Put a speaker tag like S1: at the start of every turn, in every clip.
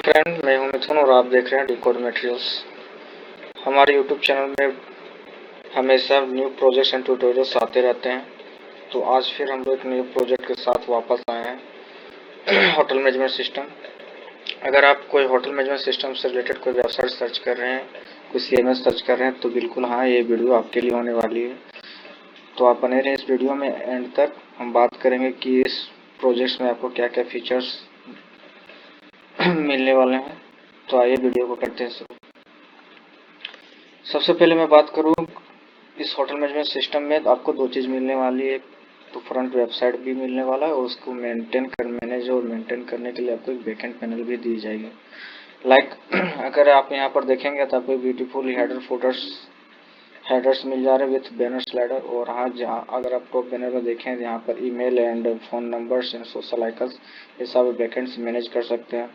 S1: Friend, मैं हूं मिथुन और आप देख रहे हैं डिकोड मटेरियल्स। हमारे यूट्यूब चैनल में हमेशा न्यू प्रोजेक्ट्स एंड ट्यूटोरियल्स आते रहते हैं। तो आज फिर हम लोग एक न्यू प्रोजेक्ट के साथ वापस आए हैं होटल मैनेजमेंट सिस्टम। अगर आप कोई होटल मैनेजमेंट सिस्टम से रिलेटेड कोई वेबसाइट सर्च कर रहे हैं, कोई CMS सर्च कर रहे हैं, तो बिल्कुल हाँ, ये वीडियो आपके लिए होने वाली है। तो आप बने रहें इस वीडियो में एंड तक। हम बात करेंगे कि इस प्रोजेक्ट्स में आपको क्या क्या फीचर्स मिलने वाले हैं। तो आइए वीडियो को करते हैं शुरू। सबसे पहले मैं बात करूं, इस होटल मैनेजमेंट सिस्टम में आपको दो चीज़ मिलने वाली है। तो फ्रंट वेबसाइट भी मिलने वाला है और उसको मैनेज और मेंटेन करने के लिए आपको एक बैकएंड पैनल भी दी जाएगी। अगर आप यहाँ पर देखेंगे तो आपको ब्यूटीफुल हेडर्स मिल जा रहे हैं विथ बैनर स्लाइडर। और हाँ, जहाँ अगर आप टॉप बैनर में देखें तो यहाँ पर email and phone numbers and social icons, ये सब बैकएंड से मैनेज कर सकते हैं।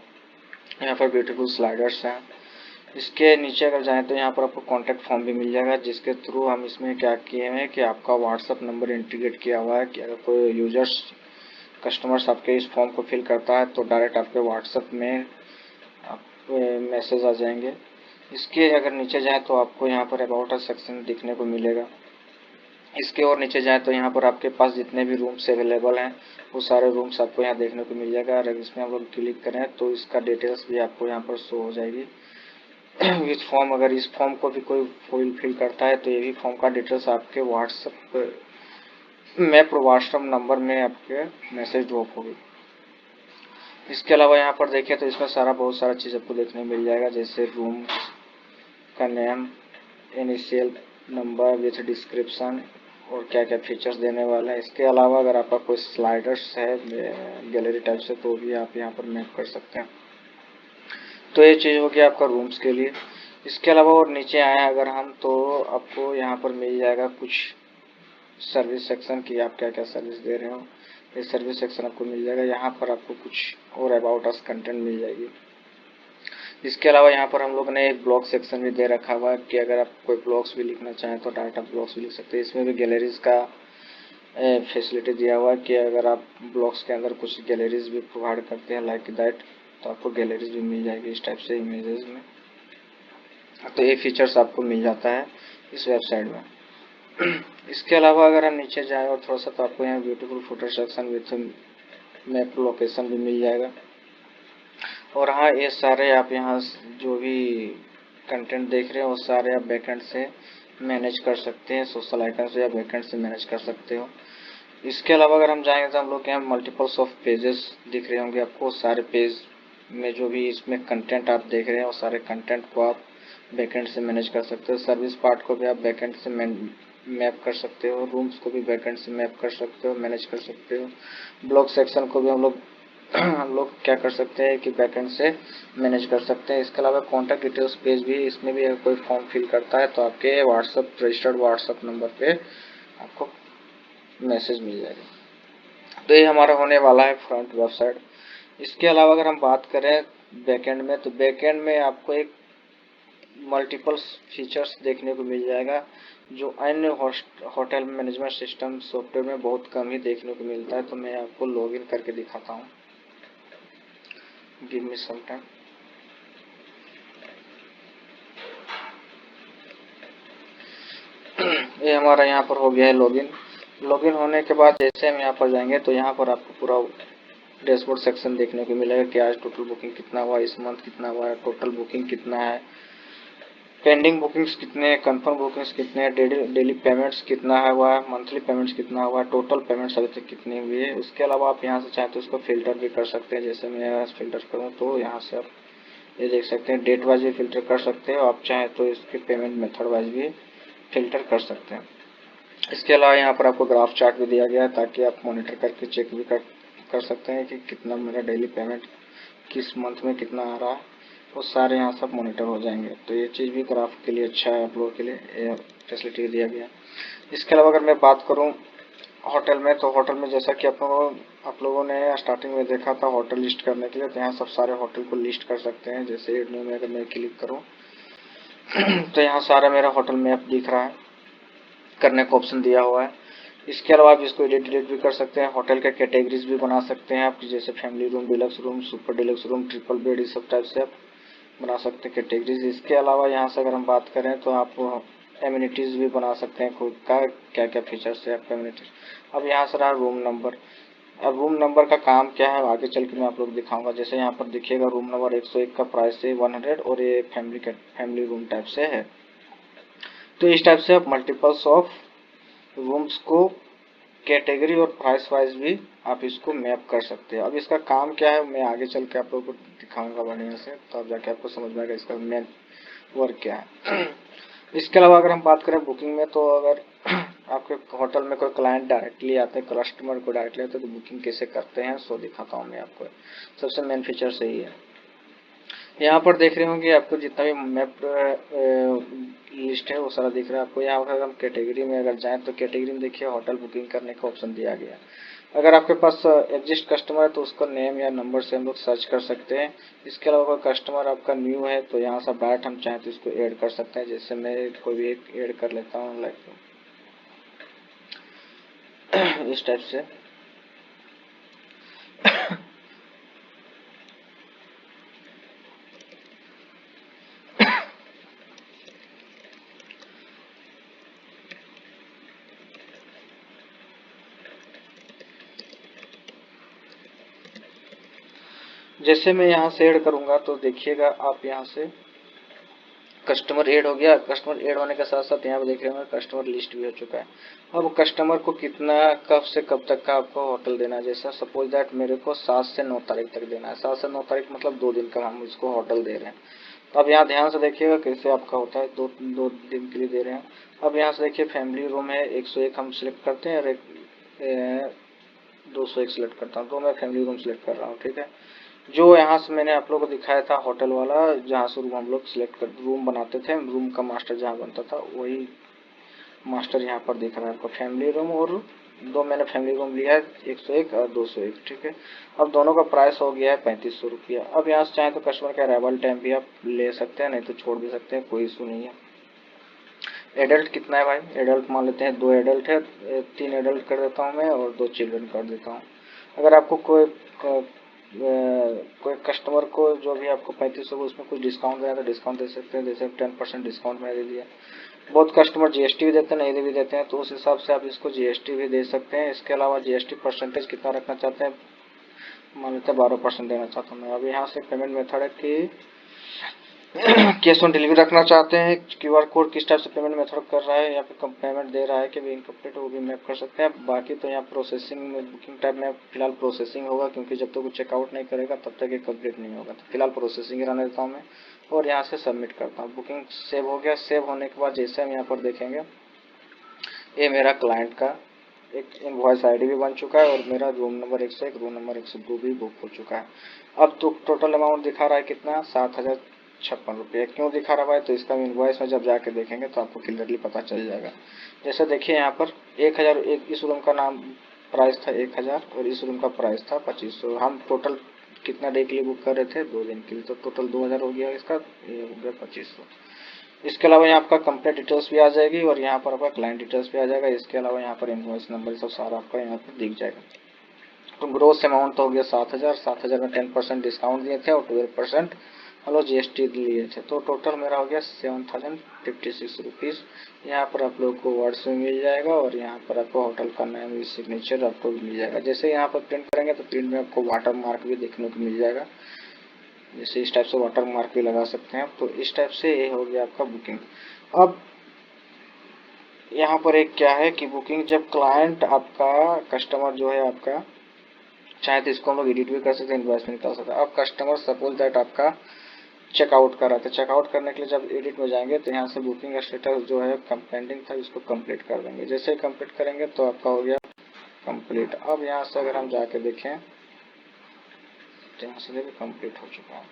S1: यहाँ पर ब्यूटीफुल स्लाइडर्स हैं। इसके नीचे अगर जाएं तो यहाँ पर आपको कॉन्टैक्ट फॉर्म भी मिल जाएगा, जिसके थ्रू हम इसमें क्या किए हैं कि आपका व्हाट्सअप नंबर इंटीग्रेट किया हुआ है कि अगर कोई कस्टमर्स आपके इस फॉर्म को फिल करता है तो डायरेक्ट आपके व्हाट्सअप में मैसेज आ जाएंगे। इसके अगर नीचे जाएं तो आपको यहाँ पर अबाउट अस सेक्शन दिखने को मिलेगा। इसके और नीचे जाएं तो यहाँ पर आपके पास जितने भी रूम्स अवेलेबल हैं वो सारे रूम्स आपको यहाँ देखने को मिल जाएगा। अगर इसमें हम लोग क्लिक करें तो इसका डिटेल्स भी आपको यहाँ पर शो हो जाएगी विथ फॉर्म। अगर इस फॉर्म को भी कोई फिल करता है तो ये भी फॉर्म का डिटेल्स आपके व्हाट्सएप नंबर में आपके मैसेज ड्रॉप होगी। इसके अलावा यहाँ पर देखें तो इसमें बहुत सारा चीज़ आपको देखने मिल जाएगा, जैसे रूम का name, initial number with description और क्या क्या फीचर्स देने वाला है। इसके अलावा अगर आपका कोई स्लाइडर्स है गैलरी टाइप से तो भी आप यहाँ पर मैप कर सकते हैं। तो ये चीज़ हो गया आपका रूम्स के लिए। इसके अलावा और नीचे आए अगर हम तो आपको यहाँ पर मिल जाएगा कुछ सर्विस सेक्शन की, आप क्या क्या सर्विस दे रहे हो, ये सर्विस सेक्शन आपको मिल जाएगा। यहाँ पर आपको कुछ और अबाउट अस कंटेंट मिल जाएगी। इसके अलावा यहाँ पर हम लोग ने एक ब्लॉग सेक्शन भी दे रखा हुआ है कि अगर आप कोई ब्लॉग्स भी लिखना चाहें तो डायरेक्ट आप ब्लॉग्स भी लिख सकते हैं। इसमें भी गैलरीज का फैसिलिटी दिया हुआ है कि अगर आप ब्लॉग्स के अंदर कुछ गैलरीज भी प्रोवाइड करते हैं लाइक दैट, तो आपको गैलरीज भी मिल जाएगी इस टाइप से इमेजेस में। तो ये फीचर्स आपको मिल जाता है इस वेबसाइट में। इसके अलावा अगर हम नीचे जाएं और थोड़ा सा तो आपको यहाँ beautiful photo section with map location भी मिल जाएगा। और हाँ, ये सारे आप यहाँ जो भी कंटेंट देख रहे हो वो सारे आप बैकएंड से मैनेज कर सकते हैं, सोशल आइकन से या बैकएंड से मैनेज कर सकते हो। इसके अलावा अगर हम जाएंगे तो हम लोग के यहाँ मल्टीपल्स ऑफ पेजेस दिख रहे होंगे आपको। सारे पेज में जो भी इसमें कंटेंट आप देख रहे हैं वो सारे कंटेंट को आप बैकएंड से मैनेज कर सकते हो। सर्विस पार्ट को भी आप बैकएंड से मैप कर सकते हो, रूम्स को भी बैकएंड से मैप कर सकते हो, मैनेज कर सकते हो। ब्लॉग सेक्शन को भी हम लोग क्या कर सकते हैं कि बैकएंड से मैनेज कर सकते हैं। इसके अलावा कॉन्टैक्ट डिटेल्स पेज भी, इसमें भी अगर कोई फॉर्म फिल करता है तो आपके रजिस्टर्ड व्हाट्सएप नंबर पे आपको मैसेज मिल जाएगा। तो ये हमारा होने वाला है फ्रंट वेबसाइट। इसके अलावा अगर हम बात करें बैकएंड में, तो बैकएंड में आपको एक मल्टीपल फीचर्स देखने को मिल जाएगा जो अन्य होटल मैनेजमेंट सिस्टम सॉफ्टवेयर में बहुत कम ही देखने को मिलता है। तो मैं आपको लॉगिन करके दिखाता हूँ, गिव मी सम टाइम। ये हमारा यहाँ पर हो गया है लॉगिन। लॉगिन होने के बाद जैसे हम यहाँ पर जाएंगे तो यहाँ पर आपको पूरा डैशबोर्ड सेक्शन देखने को मिलेगा कि आज टोटल बुकिंग कितना हुआ, इस मंथ कितना हुआ है, टोटल बुकिंग कितना है, पेंडिंग बुकिंग्स कितने हैं, कंफर्म बुकिंग्स कितने हैं, डेली पेमेंट्स कितना है हुआ है, मंथली पेमेंट्स कितना हुआ है, टोटल पेमेंट्स अभी तक कितनी हुई है। उसके अलावा आप यहाँ से चाहें तो इसको फिल्टर भी कर सकते हैं। जैसे मैं यहाँ फिल्टर करूँ तो यहाँ से आप ये देख सकते हैं, डेट वाइज भी फिल्टर कर सकते हो। आप चाहें तो इसके पेमेंट मेथड वाइज भी फिल्टर कर सकते हैं। इसके अलावा यहाँ पर आपको ग्राफ चार्ट भी दिया गया है ताकि आप मॉनिटर करके चेक भी कर सकते हैं कि कितना मेरा डेली पेमेंट किस मंथ में कितना आ रहा है, वो सारे यहाँ सब मॉनिटर हो जाएंगे। तो ये चीज़ भी ग्राफ के लिए अच्छा है, आप लोगों के लिए फैसिलिटी दिया गया है। इसके अलावा अगर मैं बात करूँ होटल में, तो होटल में जैसा कि आप लोगों ने स्टार्टिंग में देखा था होटल लिस्ट करने के लिए, तो यहाँ सब सारे होटल को लिस्ट कर सकते हैं। जैसे न्यू में अगर मैं क्लिक करूँ तो यहाँ सारा मेरा होटल मैप दिख रहा है, करने का ऑप्शन दिया हुआ है। इसके अलावा आप इसको एडिट डिलीट भी कर सकते हैं। होटल के कैटेगरीज भी बना सकते हैं आप, जैसे family room, deluxe room, super deluxe room, triple bed, इस सब टाइप से आप बना सकते हैं कैटेगरीज। इसके अलावा यहाँ से अगर हम बात करें तो आप एम्यूनिटीज़ भी बना सकते हैं खुद का, क्या क्या फीचर्स है आपका एम्यूनिटीज। अब यहाँ से रहा रूम नंबर। अब रूम नंबर का काम क्या है आगे चल के मैं आप लोग दिखाऊंगा। जैसे यहाँ पर देखिएगा रूम नंबर 101 का प्राइस है 100 और ये फैमिली रूम टाइप से है। तो इस टाइप से आप मल्टीपल्स ऑफ रूम्स को कैटेगरी और प्राइस वाइज भी आप इसको मैप कर सकते हैं। अब इसका काम क्या है मैं आगे चल के आप लोगों को दिखाऊंगा बढ़िया से, तो अब जाके आपको समझ में आएगा इसका मेन वर्क क्या है। इसके अलावा अगर हम बात करें बुकिंग में, तो अगर आपके होटल में कोई क्लाइंट डायरेक्टली आते हैं, कस्टमर को डायरेक्टली आते हैं, तो बुकिंग कैसे करते हैं सो दिखाता हूँ मैं आपको। सबसे मेन फीचर सही है, यहाँ पर देख रहे होंगे आपको जितना भी मैप लिस्ट है वो सारा दिख रहा है आपको। यहाँ अगर हम कैटेगरी में अगर जाएं तो कैटेगरी में देखिए होटल बुकिंग करने का ऑप्शन दिया गया है। अगर आपके पास एग्जिस्ट कस्टमर है तो उसका नेम या नंबर से हम लोग सर्च कर सकते हैं। इसके अलावा अगर कस्टमर आपका न्यू है तो यहाँ से डायरेक्ट हम चाहें तो इसको ऐड कर सकते हैं। जैसे मैं कोई भी एक ऐड कर लेता हूँ लाइक इस टाइप से। जैसे मैं यहाँ से ऐड करूंगा तो देखिएगा आप यहाँ से कस्टमर ऐड हो गया। कस्टमर ऐड होने के साथ साथ यहाँ पर देख रहे हैं कस्टमर लिस्ट भी हो चुका है। अब कस्टमर को कितना कब से कब तक का आपको होटल देना है। जैसे सपोज दैट मेरे को 7 से 9 तारीख तक देना है। 7 से 9 तारीख मतलब 2 दिन का हम इसको होटल दे रहे हैं। तो अब यहाँ ध्यान से देखिएगा कैसे आपका होता है, दो दिन के लिए दे रहे हैं। अब यहाँ से देखिए फैमिली रूम है 101 हम सिलेक्ट करते हैं और एक 201 सिलेक्ट करता हूँ। तो मैं फैमिली रूम सिलेक्ट कर रहा हूँ, ठीक है। जो यहाँ से मैंने आप लोगों को दिखाया था होटल वाला, जहाँ से रूम हम लोग सिलेक्ट कर रूम बनाते थे, रूम का मास्टर जहाँ बनता था वही मास्टर यहाँ पर दिख रहा है आपको फैमिली रूम। और दो मैंने फैमिली रूम लिया है 101 और 201, ठीक है। अब दोनों का प्राइस हो गया है 3500 रुपया। अब यहाँ से चाहे तो कस्टमर का अराइवल टाइम भी आप ले सकते हैं, नहीं तो छोड़ भी सकते हैं, कोई इशू नहीं है। एडल्ट कितना है भाई, एडल्ट मान लेते हैं 2 एडल्ट है, 3 एडल्ट कर देता हूँ मैं और 2 चिल्ड्रन कर देता हूँ। अगर आपको कोई कस्टमर को जो भी आपको 3500 को उसमें कुछ डिस्काउंट देना तो डिस्काउंट दे सकते हैं। जैसे 10% डिस्काउंट मैंने दे दिया। बहुत कस्टमर जीएसटी भी देते हैं, नहीं भी देते हैं, तो उस हिसाब से आप इसको जीएसटी भी दे सकते हैं। इसके अलावा जीएसटी परसेंटेज कितना रखना चाहते हैं, मान लेते हैं 12% देना चाहता हूँ मैं। अब यहाँ से पेमेंट मेथड है कि कैश ऑन डिलीवरी रखना चाहते हैं, क्यूआर कोड किस टाइप से पेमेंट मेथड कर रहा है या फिर पेमेंट दे रहा है कि भी इनकम्प्लीट, वो भी मैप कर सकते हैं। बाकी तो यहाँ प्रोसेसिंग में बुकिंग टाइप में फिलहाल प्रोसेसिंग होगा, क्योंकि जब तक वो चेकआउट नहीं करेगा तब तक ये कंप्लीट नहीं होगा। तो फिलहाल प्रोसेसिंग ही रहने देता हूँ मैं और यहाँ से सबमिट करता हूँ। बुकिंग सेव हो गया। सेव होने के बाद जैसे हम यहाँ पर देखेंगे ये मेरा क्लाइंट का एक इनवॉइस आईडी भी बन चुका है और मेरा रूम नंबर 101 रूम नंबर 102 भी बुक हो चुका है। अब तो टोटल अमाउंट दिखा रहा है कितना, 7056 रुपये। क्यों दिखा रहा है, तो इसका इनवॉइस में जब जाके देखेंगे तो आपको क्लियरली पता चल जाएगा। जैसे देखिए यहाँ पर 1000 इस रूम का नाम प्राइस था 1000 और इस रूम का प्राइस था 2500। हम टोटल कितना डे के लिए बुक कर रहे थे, 2 दिन के लिए, तो टोटल 2000 हो गया इसका, ये हो गया 2500। इसके अलावा यहाँ आपका कंप्लीट डिटेल्स भी आ जाएगी और यहाँ पर आपका क्लाइंट डिटेल्स भी आ जाएगा। इसके अलावा यहाँ पर इनवॉइस नंबर सब सारा आपका यहाँ पर दिख जाएगा। तो ग्रोस अमाउंट तो हो गया 7000। 7000 में 10% डिस्काउंट दिए थे और 12% हम लोग जीएसटी लिए थे, तो टोटल मेरा हो गया 7056 रुपीज़। यहाँ पर आप लोग को वर्ड्स में मिल जाएगा और यहाँ पर आपको होटल का नाम सिग्नेचर आपको मिल जाएगा। जैसे यहाँ पर प्रिंट करेंगे तो प्रिंट में आपको वाटर मार्क भी देखने को मिल जाएगा। जैसे इस टाइप से वाटर मार्क भी लगा सकते हैं। तो इस टाइप से ये हो गया आपका बुकिंग। अब यहाँ पर एक क्या है कि बुकिंग जब क्लाइंट आपका कस्टमर जो है आपका चाहे तो इसको हम लोग एडिट भी कर सकते हैं, इनवॉइस में निकाल सकते हैं। अब कस्टमर सपोज दैट आपका चेकआउट कर रहा था, चेकआउट करने के लिए जब एडिट में जाएंगे तो यहाँ से बुकिंग स्टेटस जो है पेंडिंग था इसको कंप्लीट कर देंगे। जैसे कंप्लीट करेंगे तो आपका हो गया कंप्लीट। अब यहाँ से अगर हम जाके देखें तो यहाँ से देखिए कंप्लीट हो चुका है,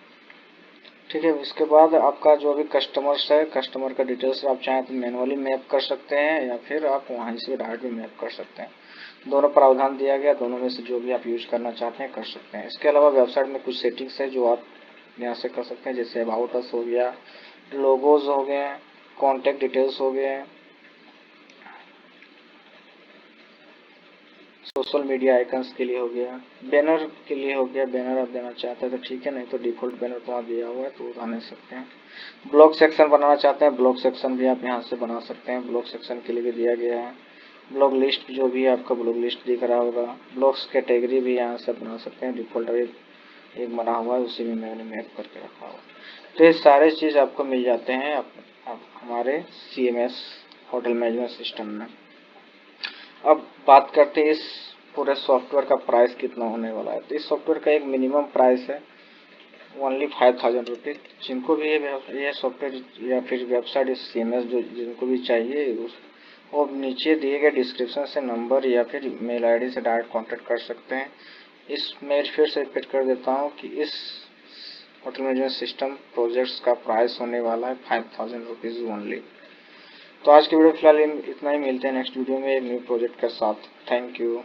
S1: ठीक है। इसके बाद आपका जो भी कस्टमर्स है, कस्टमर का डिटेल्स आप चाहें तो मैनुअली मैप कर सकते हैं या फिर आप वहीं से डायरेक्ट भी मैप कर सकते हैं। दोनों प्रावधान दिया गया, दोनों में से जो भी आप यूज करना चाहते हैं कर सकते हैं। इसके अलावा वेबसाइट में कुछ सेटिंग्स है जो आप यहाँ से कर सकते हैं, जैसे अबाउट अस हो गया, लोगोज हो गए, कॉन्टेक्ट डिटेल्स हो गए, सोशल मीडिया आइकन्स के लिए हो गया, बैनर के लिए हो गया, बैनर आप देना चाहते हैं तो ठीक है, नहीं तो डिफ़ॉल्ट बैनर तो वहाँ दिया हुआ है तो उठा नहीं सकते हैं। ब्लॉग सेक्शन बनाना चाहते हैं, ब्लॉग सेक्शन भी आप यहाँ से बना सकते हैं, ब्लॉग सेक्शन के लिए भी दिया गया है। ब्लॉग लिस्ट जो भी आपका ब्लॉग लिस्ट दिख रहा होगा, ब्लॉग्स कैटेगरी भी यहाँ से बना सकते हैं, डिफ़ॉल्ट एक बना हुआ है उसी में मैंने मैप करके रखा हुआ। तो ये सारे चीज़ आपको मिल जाते हैं आप हमारे CMS होटल मैनेजमेंट सिस्टम में। अब बात करते हैं इस पूरे सॉफ्टवेयर का प्राइस कितना होने वाला है। तो इस सॉफ्टवेयर का एक मिनिमम प्राइस है ओनली 5000 रुपीज़। जिनको भी ये सॉफ्टवेयर या फिर वेबसाइट इस CMS जो जिनको भी चाहिए उस वो नीचे दिए गए डिस्क्रिप्शन से नंबर या फिर मेल ID से डायरेक्ट कांटेक्ट कर सकते हैं। इस मैं फिर से रिपीट कर देता हूँ कि इस होटल मैनेजमेंट सिस्टम प्रोजेक्ट्स का प्राइस होने वाला है 5000 रुपीज़ ओनली। तो आज की वीडियो फिलहाल इतना ही, मिलते हैं नेक्स्ट वीडियो में एक न्यू प्रोजेक्ट के साथ। Thank you.